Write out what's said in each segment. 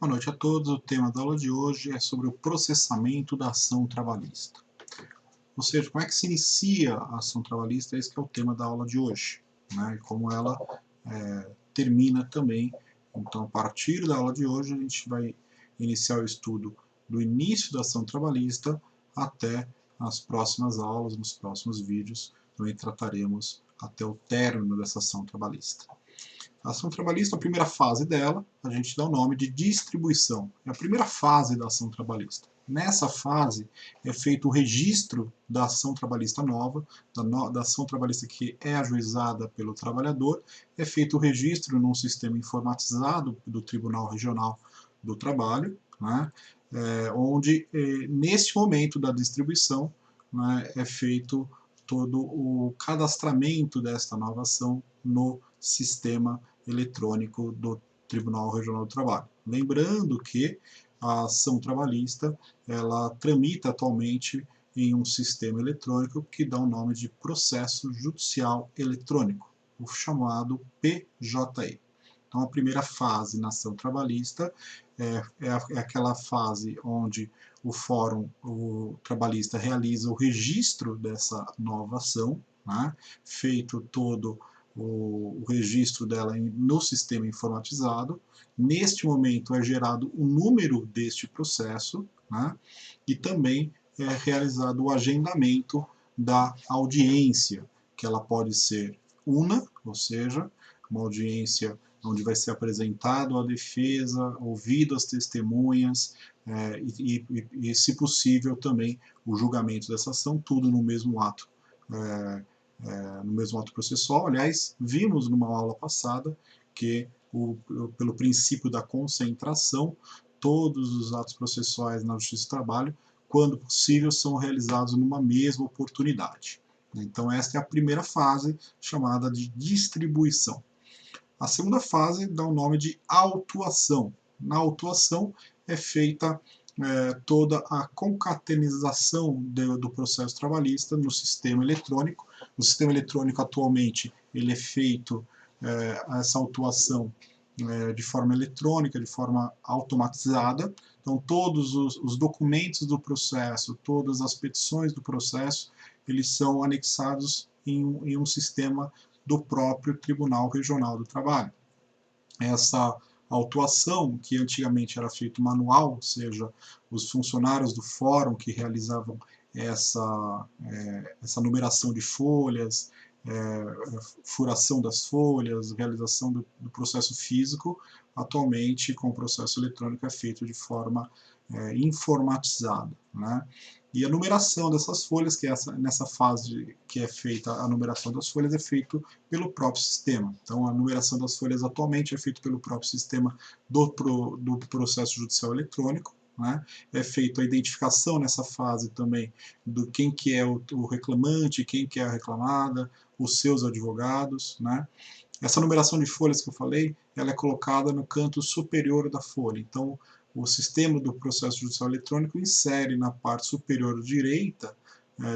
Boa noite a todos. O tema da aula de hoje é sobre o processamento da ação trabalhista. Ou seja, como é que se inicia a ação trabalhista, esse que é o tema da aula de hoje, né? E como ela termina também. Então, a partir da aula de hoje, a gente vai iniciar o estudo do início da ação trabalhista até as próximas aulas, nos próximos vídeos, também trataremos até o término dessa ação trabalhista. A ação trabalhista, a primeira fase dela, a gente dá o nome de distribuição. É a primeira fase da ação trabalhista. Nessa fase é feito o registro da ação trabalhista nova, da ação trabalhista que é ajuizada pelo trabalhador, é feito o registro num sistema informatizado do Tribunal Regional do Trabalho, né, onde neste momento da distribuição, né, é feito todo o cadastramento desta nova ação no sistema eletrônico do Tribunal Regional do Trabalho. Lembrando que a ação trabalhista ela tramita atualmente em um sistema eletrônico que dá o nome de processo judicial eletrônico, o chamado PJE. Então, a primeira fase na ação trabalhista é aquela fase onde o fórum trabalhista realiza o registro dessa nova ação, né, feito todo o registro dela no sistema informatizado. Neste momento é gerado o número deste processo, né, e também é realizado o agendamento da audiência, que ela pode ser una, ou seja, uma audiência onde vai ser apresentado a defesa, ouvido as testemunhas e, se possível, também o julgamento dessa ação, tudo no mesmo ato. No mesmo ato processual. Aliás, vimos numa aula passada que, pelo princípio da concentração, todos os atos processuais na Justiça do Trabalho, quando possível, são realizados numa mesma oportunidade. Então, esta é a primeira fase, chamada de distribuição. A segunda fase dá o nome de autuação. Na autuação é feita toda a concatenização do processo trabalhista no sistema eletrônico. O sistema eletrônico atualmente ele é feito essa autuação de forma eletrônica, de forma automatizada. Então todos os documentos do processo, todas as petições do processo, eles são anexados em um sistema do próprio Tribunal Regional do Trabalho. Essa autuação, que antigamente era feito manual, ou seja, os funcionários do fórum que realizavam essa numeração de folhas, furação das folhas, realização do processo físico, atualmente com o processo eletrônico é feito de forma informatizada, né? E a numeração dessas folhas, que nessa fase que é feita a numeração das folhas, é feito pelo próprio sistema. Então, a numeração das folhas atualmente é feita pelo próprio sistema do processo judicial eletrônico, né? É feita a identificação nessa fase também do quem que é o reclamante, quem que é a reclamada, os seus advogados, né? Essa numeração de folhas que eu falei, ela é colocada no canto superior da folha. Então, o sistema do processo judicial eletrônico insere na parte superior direita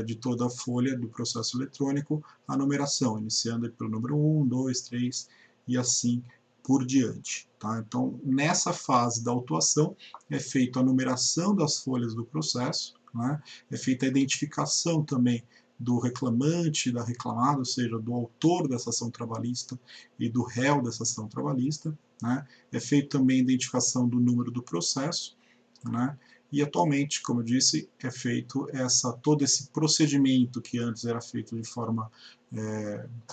de toda a folha do processo eletrônico a numeração, iniciando pelo número 1, 2, 3 e assim por diante. Tá? Então, nessa fase da autuação, é feita a numeração das folhas do processo, né? É feita a identificação também do reclamante, da reclamada, ou seja, do autor dessa ação trabalhista e do réu dessa ação trabalhista, né? É feita também a identificação do número do processo, né? E atualmente, como eu disse, é feito todo esse procedimento que antes era feito de forma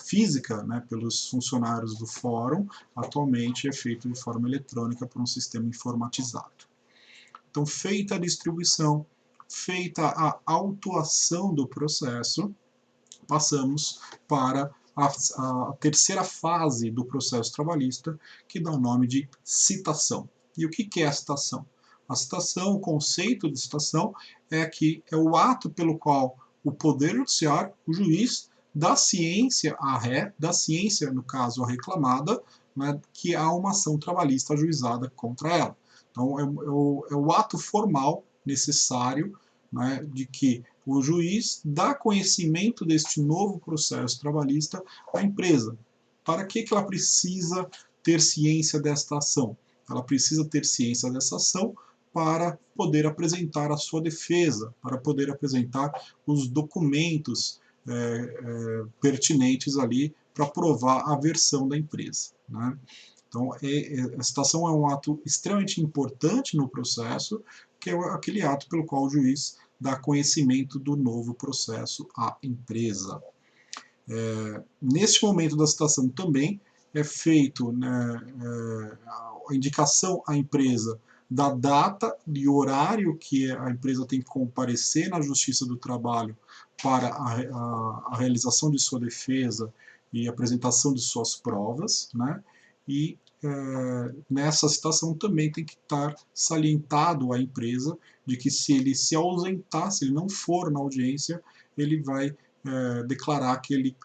física, né, pelos funcionários do fórum, atualmente é feito de forma eletrônica por um sistema informatizado. Então, feita a distribuição, feita a autuação do processo, passamos para a terceira fase do processo trabalhista, que dá o nome de citação. E o que é a citação? A citação, o conceito de citação, é o ato pelo qual o Poder Judiciário, o juiz, dá ciência à ré, dá ciência, no caso, à reclamada, né, que há uma ação trabalhista ajuizada contra ela. Então, é o ato formal necessário, né, de que o juiz dá conhecimento deste novo processo trabalhista à empresa. Para que ela precisa ter ciência desta ação? ela precisa ter ciência dessa ação para poder apresentar a sua defesa, para poder apresentar os documentos pertinentes ali para provar a versão da empresa, né? Então, a citação é um ato extremamente importante no processo, que é aquele ato pelo qual o juiz dá conhecimento do novo processo à empresa. Neste momento da citação também é feito, né, a indicação à empresa da data e horário que a empresa tem que comparecer na Justiça do Trabalho para a realização de sua defesa e apresentação de suas provas, né? E nessa citação também tem que estar salientado à empresa de que se ele se ausentar, se ele não for na audiência, ele vai declarar que ele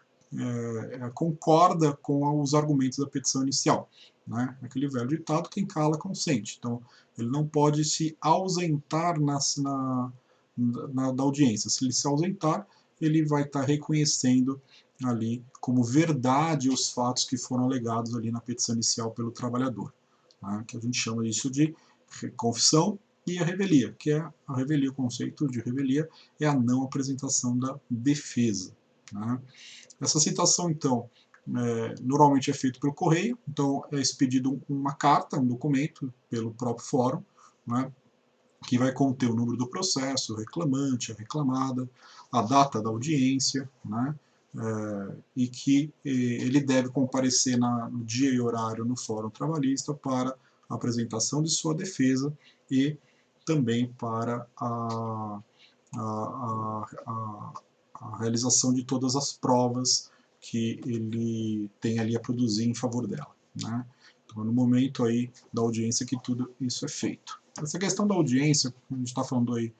concorda com os argumentos da petição inicial, né? Aquele velho ditado, quem cala consente. Então, ele não pode se ausentar da audiência. Se ele se ausentar, ele vai estar reconhecendo ali como verdade os fatos que foram alegados ali na petição inicial pelo trabalhador, né? Que a gente chama isso de confissão e a revelia, que é a revelia, o conceito de revelia é a não apresentação da defesa, né? Essa citação, então, normalmente é feita pelo correio, então é expedido uma carta, um documento, pelo próprio fórum, né, que vai conter o número do processo, o reclamante, a reclamada, a data da audiência, né, e que ele deve comparecer no dia e horário no fórum trabalhista para a apresentação de sua defesa e também para a realização de todas as provas que ele tem ali a produzir em favor dela, né? Então, no momento aí da audiência que tudo isso é feito. Essa questão da audiência, a gente está falando aí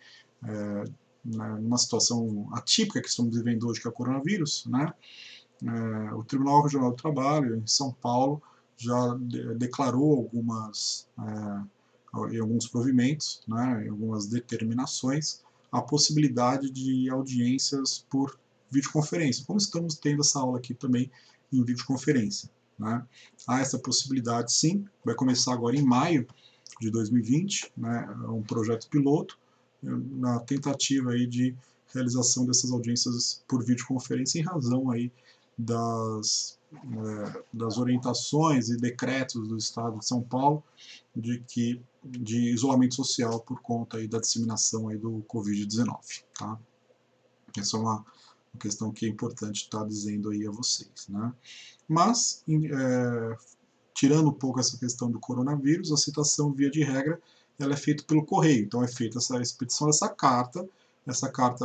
numa situação atípica que estamos vivendo hoje, que é o coronavírus, né? O Tribunal Regional do Trabalho, em São Paulo, já declarou em alguns provimentos, né, em algumas determinações, a possibilidade de audiências por videoconferência, como estamos tendo essa aula aqui também em videoconferência, né? Há essa possibilidade, sim, vai começar agora em maio de 2020, né, um projeto piloto, na tentativa aí de realização dessas audiências por videoconferência em razão aí das orientações e decretos do Estado de São Paulo de isolamento social por conta aí da disseminação aí do Covid-19, tá? Essa é uma questão que é importante estar dizendo aí a vocês, né? Mas, tirando um pouco essa questão do coronavírus, a citação, via de regra, ela é feita pelo correio. Então, é feita essa expedição dessa carta,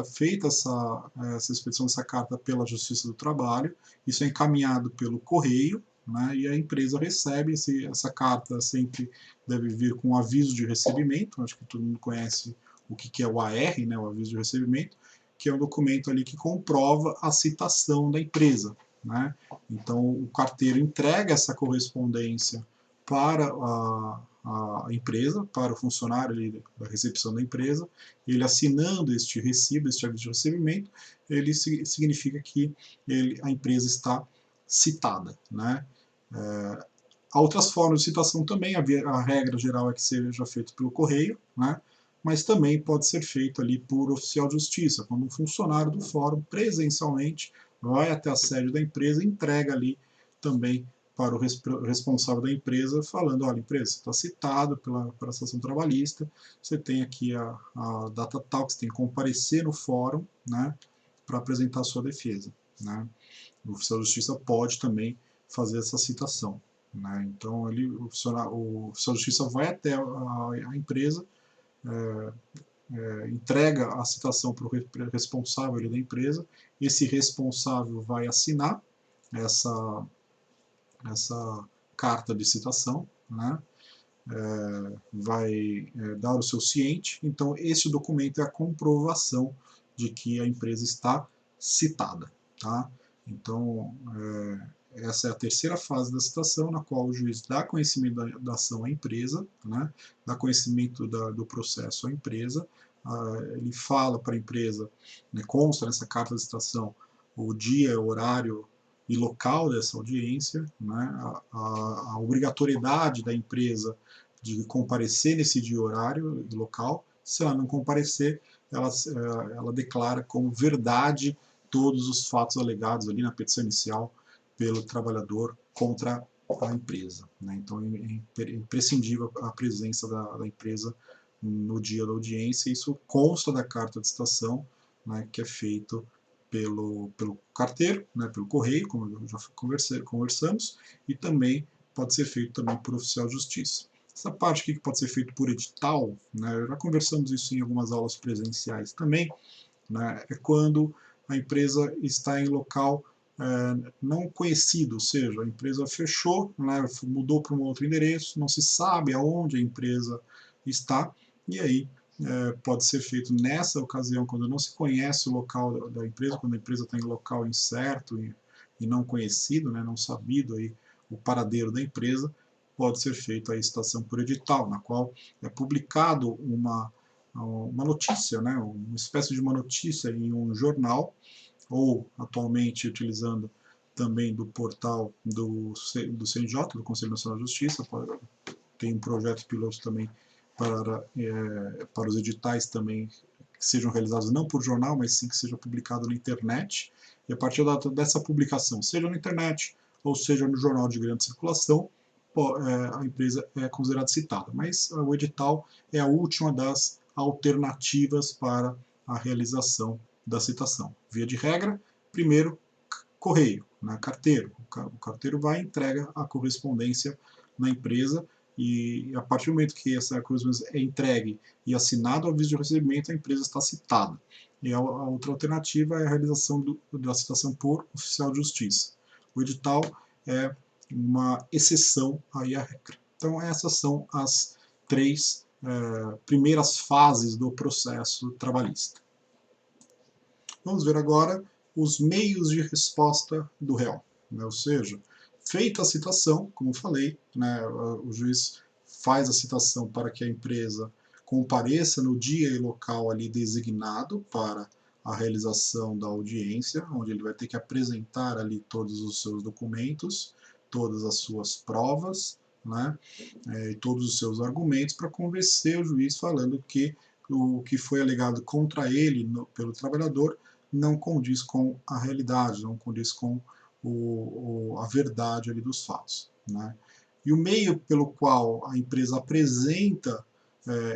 feita essa expedição dessa carta pela Justiça do Trabalho, isso é encaminhado pelo correio, né, e a empresa recebe essa carta, sempre deve vir com aviso de recebimento, acho que todo mundo conhece o que é o AR, né, o aviso de recebimento, que é um documento ali que comprova a citação da empresa, né? Então, o carteiro entrega essa correspondência para a empresa, para o funcionário ali da recepção da empresa, ele assinando este recibo, este aviso de recebimento, ele significa que a empresa está citada, né? Há outras formas de citação também, a regra geral é que seja feito pelo correio, né? Mas também pode ser feito ali por oficial de justiça, quando um funcionário do fórum presencialmente vai até a sede da empresa e entrega ali também para o responsável da empresa, falando, olha, empresa, você está citado pela ação trabalhista, você tem aqui a data tal, que você tem que comparecer no fórum, né, para apresentar a sua defesa, né? O oficial de justiça pode também fazer essa citação, né? Então, o oficial de justiça vai até a empresa, entrega a citação para o responsável da empresa, esse responsável vai assinar essa carta de citação, né? Vai dar o seu ciente, então esse documento é a comprovação de que a empresa está citada, tá? Então, essa é a terceira fase da citação, na qual o juiz dá conhecimento da ação à empresa, né? Dá conhecimento do processo à empresa, ele fala para a empresa, né, consta nessa carta de citação o dia, horário e local dessa audiência, né, a obrigatoriedade da empresa de comparecer nesse dia, horário e local. Se ela não comparecer, ela declara como verdade todos os fatos alegados ali na petição inicial pelo trabalhador contra a empresa, né? Então é imprescindível a presença da empresa no dia da audiência. Isso consta da carta de citação, né, que é feito pelo carteiro, né, pelo correio, como já conversamos, e também pode ser feito também por oficial de justiça. Essa parte aqui que pode ser feito por edital, né, já conversamos isso em algumas aulas presenciais também, né, é quando a empresa está em local não conhecido, ou seja, a empresa fechou, né, mudou para um outro endereço, não se sabe aonde a empresa está, e aí pode ser feito nessa ocasião, quando não se conhece o local da empresa, quando a empresa está em local incerto e não conhecido, né, não sabido aí o paradeiro da empresa, pode ser feita a licitação por edital, na qual é publicado uma notícia, né, uma espécie de uma notícia em um jornal, ou atualmente utilizando também do portal do CNJ, do Conselho Nacional de Justiça, tem um projeto piloto também para os editais também que sejam realizados não por jornal, mas sim que seja publicado na internet, e a partir dessa publicação, seja na internet ou seja no jornal de grande circulação, a empresa é considerada citada, mas o edital é a última das alternativas para a realização da citação. Via de regra, primeiro, correio, né, carteiro. O carteiro vai e entrega a correspondência na empresa, e a partir do momento que essa correspondência é entregue e assinado o aviso de recebimento, a empresa está citada. E a outra alternativa é a realização da citação por oficial de justiça. O edital é uma exceção aí à regra. Então essas são as três primeiras fases do processo trabalhista. Vamos ver agora os meios de resposta do réu, né? Ou seja, feita a citação, como falei, né, o juiz faz a citação para que a empresa compareça no dia e local ali designado para a realização da audiência, onde ele vai ter que apresentar ali todos os seus documentos, todas as suas provas, né, e todos os seus argumentos para convencer o juiz falando que o que foi alegado contra ele pelo trabalhador não condiz com a realidade, não condiz com a verdade ali dos fatos, né? E o meio pelo qual a empresa apresenta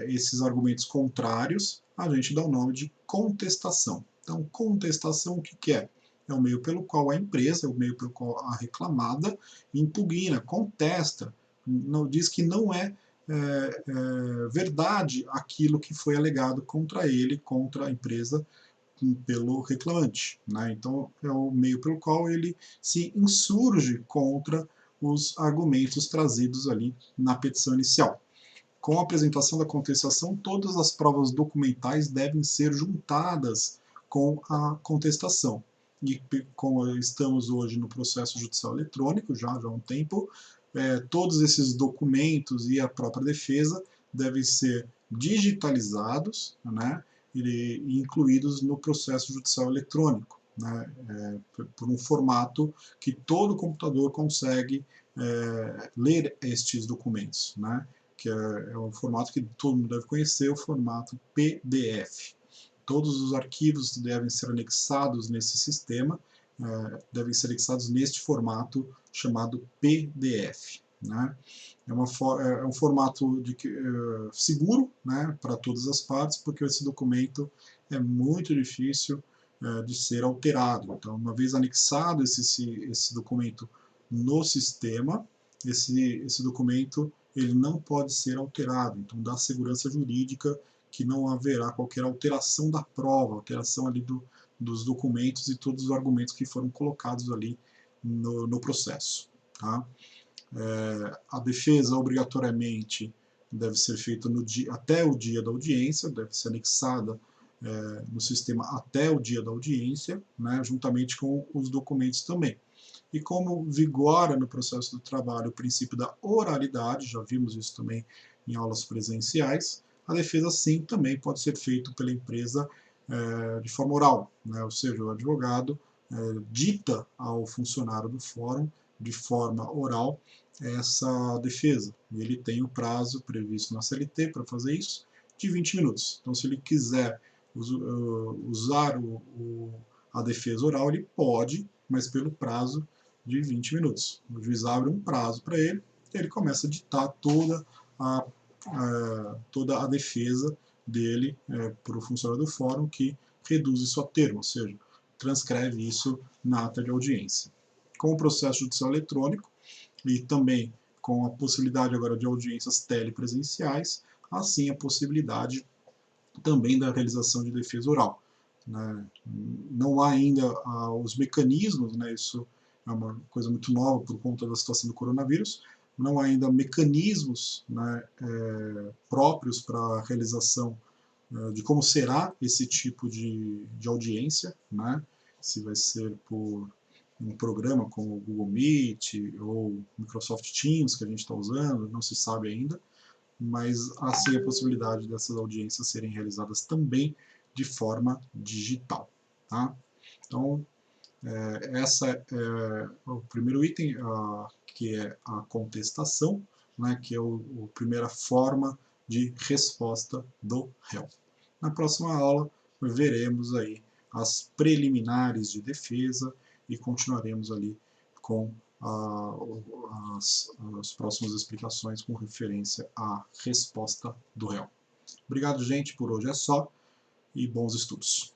esses argumentos contrários, a gente dá o nome de contestação. Então, contestação o que é? É o meio pelo qual a empresa, é o meio pelo qual a reclamada impugna, contesta, não, diz que não é verdade aquilo que foi alegado contra ele, contra a empresa, pelo reclamante, né? Então é o meio pelo qual ele se insurge contra os argumentos trazidos ali na petição inicial. Com a apresentação da contestação, todas as provas documentais devem ser juntadas com a contestação. E como estamos hoje no processo judicial eletrônico, já há um tempo, todos esses documentos e a própria defesa devem ser digitalizados, né, e incluídos no processo judicial eletrônico, né, por um formato que todo computador consegue ler estes documentos, né, que é um formato que todo mundo deve conhecer, o formato PDF. Todos os arquivos devem ser anexados nesse sistema, devem ser anexados neste formato chamado PDF, né? É um formato seguro, né, para todas as partes, porque esse documento é muito difícil de ser alterado. Então, uma vez anexado esse documento no sistema, esse documento ele não pode ser alterado. Então, dá segurança jurídica que não haverá qualquer alteração da prova, alteração ali dos documentos e todos os argumentos que foram colocados ali no processo, tá? A defesa obrigatoriamente deve ser feita até o dia da audiência, deve ser anexada no sistema até o dia da audiência, né, juntamente com os documentos também. E como vigora no processo do trabalho o princípio da oralidade, já vimos isso também em aulas presenciais, a defesa sim também pode ser feita pela empresa de forma oral, né, ou seja, o advogado dita ao funcionário do fórum de forma oral essa defesa. E ele tem o prazo previsto na CLT para fazer isso, de 20 minutos. Então, se ele quiser usar a defesa oral, ele pode, mas pelo prazo de 20 minutos. O juiz abre um prazo para ele e ele começa a ditar toda a defesa dele para o funcionário do fórum, que reduz isso a termo, ou seja, transcreve isso na ata de audiência. Com o processo judicial eletrônico e também com a possibilidade agora de audiências telepresenciais, assim a possibilidade também da realização de defesa oral. Né? Não há ainda os mecanismos, né? Isso é uma coisa muito nova por conta da situação do coronavírus, não há ainda mecanismos, né, próprios para a realização de como será esse tipo de audiência, né? Se vai ser por um programa como o Google Meet ou Microsoft Teams que a gente está usando, não se sabe ainda, mas há sim a possibilidade dessas audiências serem realizadas também de forma digital. Tá? Então, essa é o primeiro item, que é a contestação, né, que é a primeira forma de resposta do réu. Na próxima aula, veremos aí as preliminares de defesa e continuaremos ali com as próximas explicações com referência à resposta do réu. Obrigado, gente, por hoje é só e bons estudos.